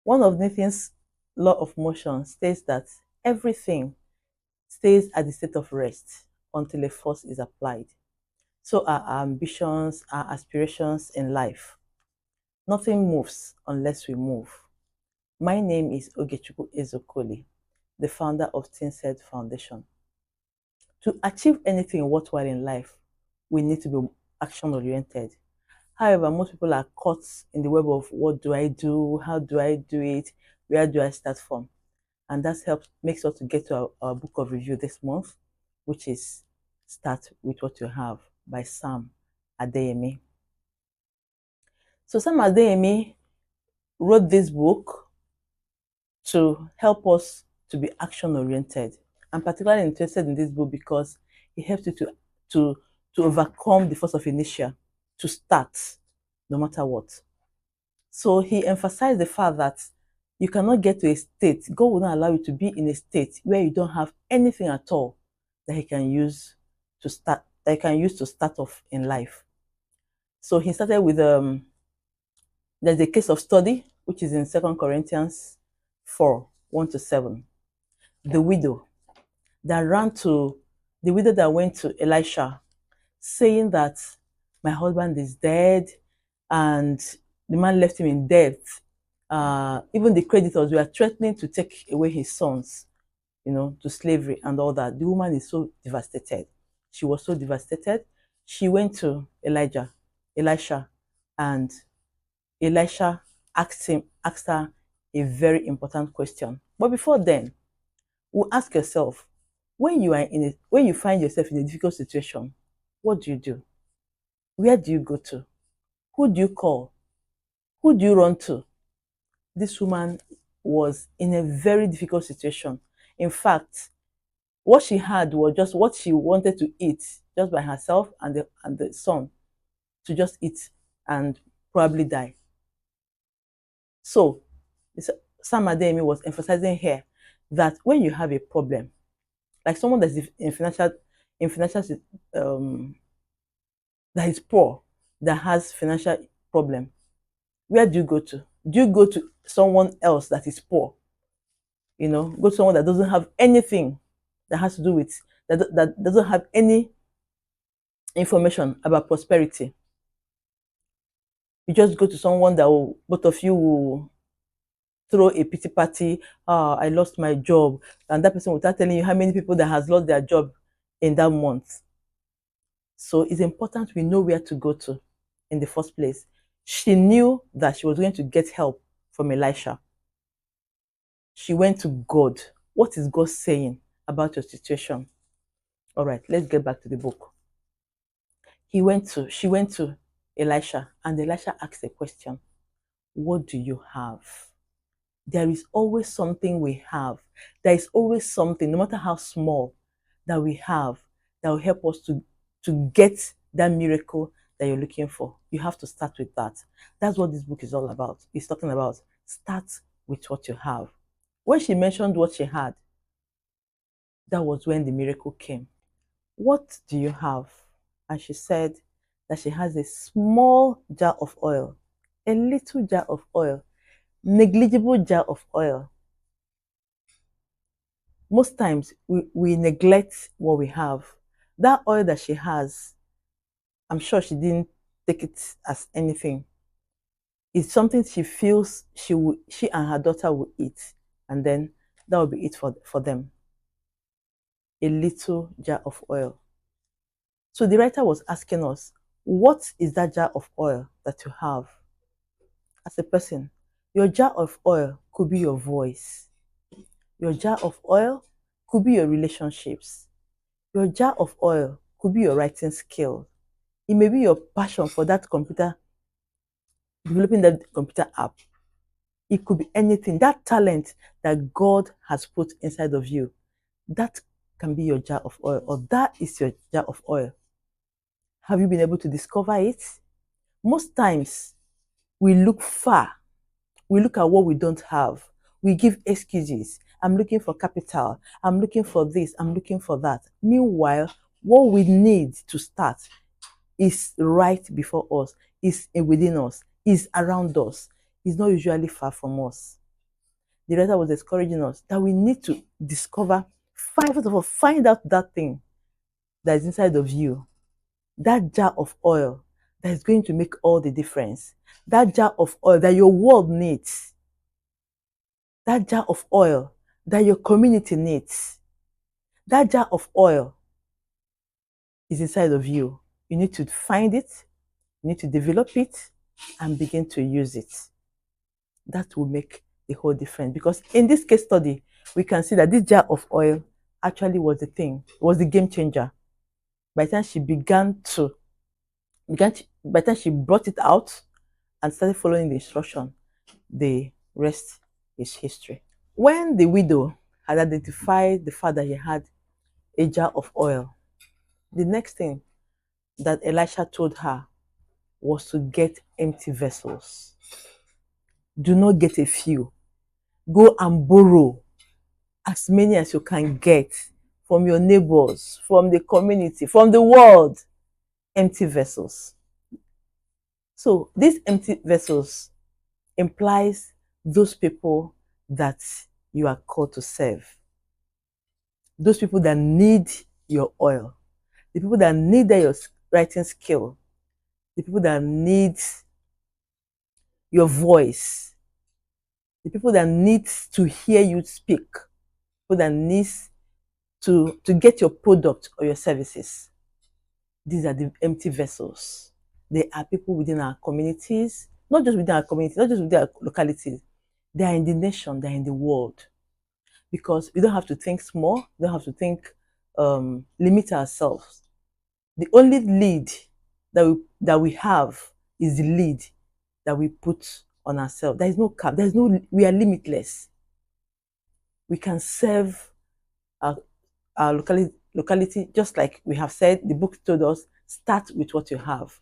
One of Newton's law of motion states that everything stays at the state of rest until a force is applied. So are our ambitions, our aspirations in life. Nothing moves unless we move. My name is Ogechukwu Ezokoli, the founder of Tinsaid Foundation. To achieve anything worthwhile in life, we need to be action-oriented. However, most people are caught in the web of what do I do? How do I do it? Where do I start from? And that makes us to get to our book of review this month, which is Start with What You Have by Sam Adeyemi. So Sam Adeyemi wrote this book to help us to be action-oriented. I'm particularly interested in this book because it helps you to overcome the force of inertia, to start no matter what. So he emphasized the fact that you cannot get to a state, God will not allow you to be in a state where you don't have anything at all that he can use to start, that you can use to start off in life. So he started with there's a case of study, which is in 2 Corinthians 4, 1-7. The widow the widow that went to Elisha saying that my husband is dead and the man left him in debt. Even the creditors were threatening to take away his sons, to slavery and all that. The woman is so devastated. She was so devastated. She went to Elisha, and Elisha asked her a very important question. But before then, we'll ask yourself, when you find yourself in a difficult situation, what do you do? Where do you go to? Who do you call? Who do you run to? This woman was in a very difficult situation. In fact, what she had was just what she wanted to eat, just by herself and the son, to just eat and probably die. So Sam Adeyemi was emphasizing here that when you have a problem, like someone that's in financial that is poor, that has financial problem, where do you go to? Do you go to someone else that is poor? Go to someone that doesn't have anything that has to do with that doesn't have any information about prosperity. You just go to someone that both of you will throw a pity party. I lost my job, and that person will start telling you how many people that has lost their job in that month. So it's important we know where to go to in the first place. She knew that she was going to get help from Elisha. She went to God. What is God saying about your situation? All right, let's get back to the book. She went to Elisha, and Elisha asked a question. What do you have? There is always something we have. There is always something, no matter how small, that we have that will help us to get that miracle that you're looking for. You have to start with that. That's what this book is all about. It's talking about start with what you have. When she mentioned what she had, that was when the miracle came. What do you have? And she said that she has a small jar of oil, a little jar of oil, negligible jar of oil. Most times we neglect what we have. That oil that she has, I'm sure she didn't take it as anything. It's something she feels she and her daughter will eat, and then that will be it for them. A little jar of oil. So the writer was asking us, what is that jar of oil that you have? As a person, your jar of oil could be your voice. Your jar of oil could be your relationships. Your jar of oil could be your writing skill. It may be your passion for that computer, developing that computer app. It could be anything. That talent that God has put inside of you, that can be your jar of oil, or that is your jar of oil. Have you been able to discover it? Most times, we look far. We look at what we don't have. We give excuses. I'm looking for capital. I'm looking for this. I'm looking for that. Meanwhile, what we need to start is right before us, is within us, is around us, is not usually far from us. The writer was discouraging us that we need to discover, first of all, find out that thing that is inside of you, that jar of oil that is going to make all the difference, that jar of oil that your world needs, that jar of oil that your community needs, that jar of oil is inside of you. You need to find it, you need to develop it, and begin to use it. That will make the whole difference. Because in this case study, we can see that this jar of oil actually was the thing, was the game changer. By the time she by the time she brought it out and started following the instruction, the rest is history. When the widow had identified the fact that he had a jar of oil, the next thing that Elisha told her was to get empty vessels. Do not get a few. Go and borrow as many as you can get from your neighbors, from the community, from the world. Empty vessels. So these empty vessels implies those people that you are called to serve. Those people that need your oil. The people that need your writing skill. The people that need your voice. The people that need to hear you speak. People that need to get your product or your services. These are the empty vessels. They are people within our communities, not just within our community, not just within our localities. They are in the nation, they are in the world. Because we don't have to think small, we don't have to think, limit ourselves. The only lead that we have is the lead that we put on ourselves. There is no cap, we are limitless. We can serve our locality, just like we have said, the book told us, start with what you have.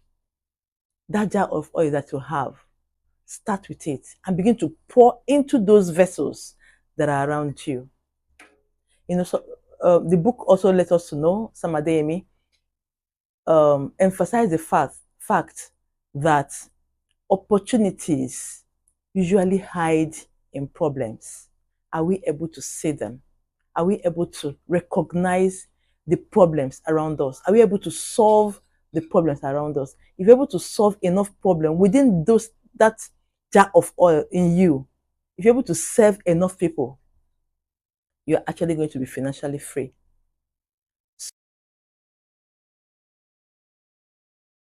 That jar of oil that you have, start with it and begin to pour into those vessels that are around you. You know, so the book also lets us to know, some adeyemi, emphasize the fact that opportunities usually hide in problems. Are we able to see them? Are we able to recognize the problems around us? Are we able to solve the problems around us? If you're able to solve enough problem within that jar of oil in you, if you're able to serve enough people, you're actually going to be financially free.